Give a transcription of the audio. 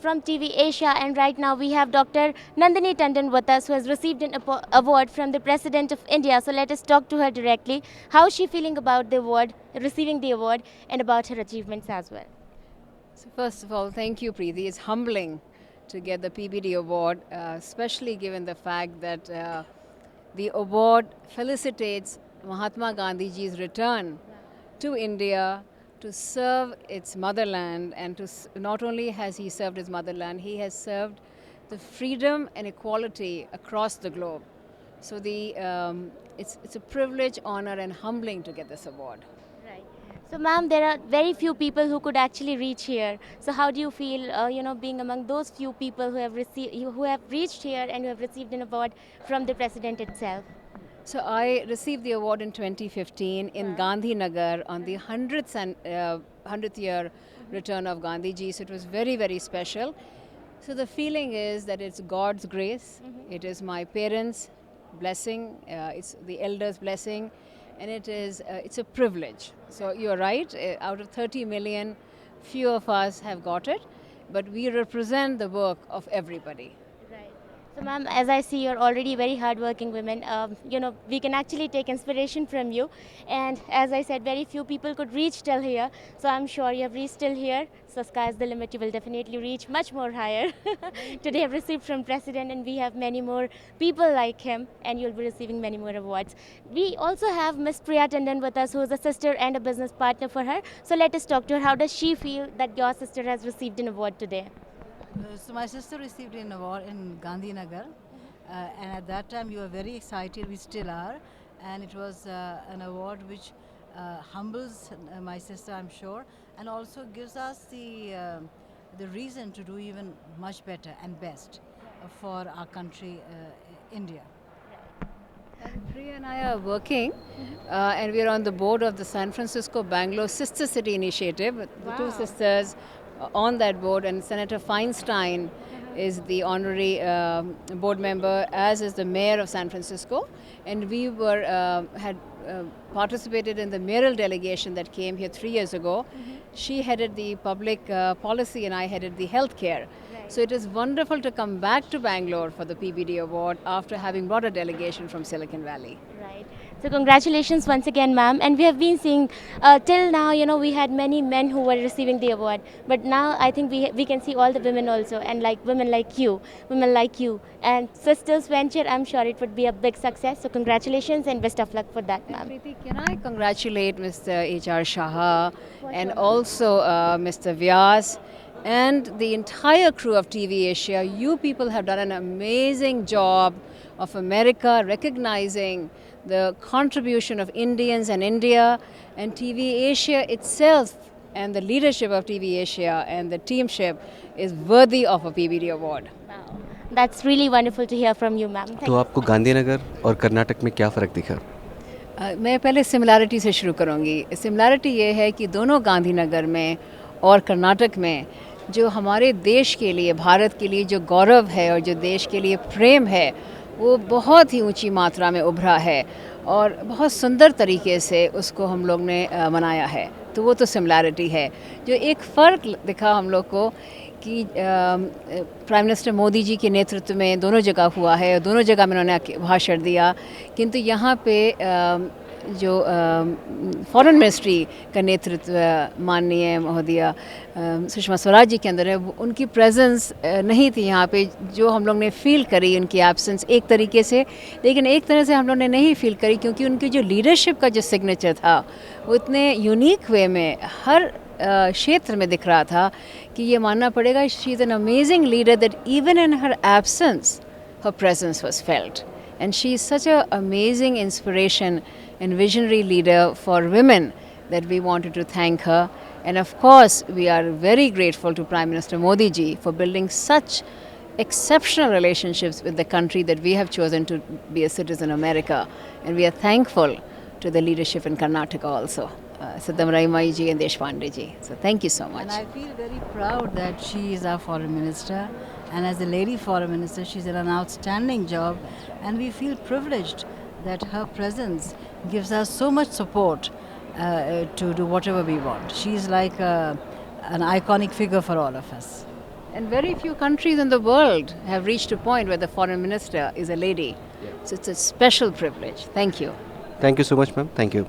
from TV Asia, and right now we have Dr. Nandini Tandon with us, who has received an award from the President of India. So let us talk to her directly. How is she feeling about the award, receiving the award, and about her achievements as well? So first of all, thank you, Preeti. It's humbling to get the PBD award, especially given the fact that the award felicitates Mahatma Gandhiji's return to India to serve its motherland, and not only has he served his motherland, he has served the freedom and equality across the globe. So it's a privilege, honor, and humbling to get this award. Right. So, ma'am, there are very few people who could actually reach here. So, how do you feel, being among those few people who have reached here and who have received an award from the president itself? So I received the award in 2015 in Gandhinagar on the 100th year return of Gandhiji. So it was very, very special. So the feeling is that it's God's grace. It is my parents' blessing. It's the elders' blessing, and it's a privilege. So you're right. Out of 30 million, few of us have got it, but we represent the work of everybody. Right. So, ma'am, as I see, you're already very hardworking women. We can actually take inspiration from you. And as I said, very few people could reach till here. So, I'm sure you have reached till here. So, sky's the limit. You will definitely reach much more higher. Today, I've received from President, and we have many more people like him, and you'll be receiving many more awards. We also have Miss Priya Tandon with us, who is a sister and a business partner for her. So, let us talk to her. How does she feel that your sister has received an award today? So my sister received an award in Gandhinagar, and at that time you were very excited. We still are, and it was an award which humbles my sister, I'm sure, and also gives us the reason to do even much better and best for our country, India. And Priya and I are working, and we are on the board of the San Francisco Bangalore Sister City Initiative. The two sisters on that board, and Senator Feinstein is the honorary board member, as is the mayor of San Francisco. And we had participated in the mayoral delegation that came here 3 years ago. She headed the public policy, and I headed the healthcare. So it is wonderful to come back to Bangalore for the PBD award after having brought a delegation from Silicon Valley. Right. So congratulations once again, ma'am. And we have been seeing till now, we had many men who were receiving the award. But now I think we can see all the women also, and like women like you, and sisters venture. I'm sure it would be a big success. So congratulations and best of luck for that, ma'am. Preeti, can I congratulate Mr. H.R. Shah and also Mr. Vyas and the entire crew of TV Asia. You people have done an amazing job of America recognizing the contribution of Indians and India, and TV Asia itself and the leadership of TV Asia and the teamship is worthy of a PBD award. Wow. That's really wonderful to hear from you, ma'am. तो आपको गांधीनगर और कर्नाटक में क्या फ़र्क दिखा? मैं पहले similarity से शुरू करूंगी. सिमिलैरिटी ये है कि दोनों गांधीनगर में और कर्नाटक में जो हमारे देश के लिए, भारत के लिए जो गौरव है और जो देश के लिए प्रेम है, वो बहुत ही ऊंची मात्रा में उभरा है और बहुत सुंदर तरीके से उसको हम लोग ने मनाया है. तो वो तो सिमिलैरिटी है. जो एक फ़र्क दिखा हम लोग को कि प्राइम मिनिस्टर मोदी जी के नेतृत्व में दोनों जगह हुआ है, दोनों जगह में उन्होंने भाषण दिया, किंतु यहाँ पे जो फॉरेन मिनिस्ट्री का नेतृत्व माननीय महोदया सुषमा स्वराज जी के अंदर है, उनकी प्रेजेंस नहीं थी यहाँ पे, जो हम लोग ने फील करी उनकी एब्सेंस एक तरीके से. लेकिन एक तरह से हम लोग ने नहीं फील करी, क्योंकि उनकी जो लीडरशिप का जो सिग्नेचर था वो इतने यूनिक वे में हर क्षेत्र में दिख रहा था कि ये मानना पड़ेगा, she is an amazing leader that even in her absence her presence was felt. And she is such an amazing inspiration and visionary leader for women that we wanted to thank her. And of course, we are very grateful to Prime Minister Modi ji for building such exceptional relationships with the country that we have chosen to be a citizen of America. And we are thankful to the leadership in Karnataka also. Saddam Raimai ji and Deshpande ji. So thank you so much. And I feel very proud that she is our foreign minister. And as a lady foreign minister, she's done an outstanding job. And we feel privileged that her presence gives us so much support to do whatever we want. She's like an iconic figure for all of us. And very few countries in the world have reached a point where the foreign minister is a lady. So it's a special privilege. Thank you. Thank you so much, ma'am. Thank you.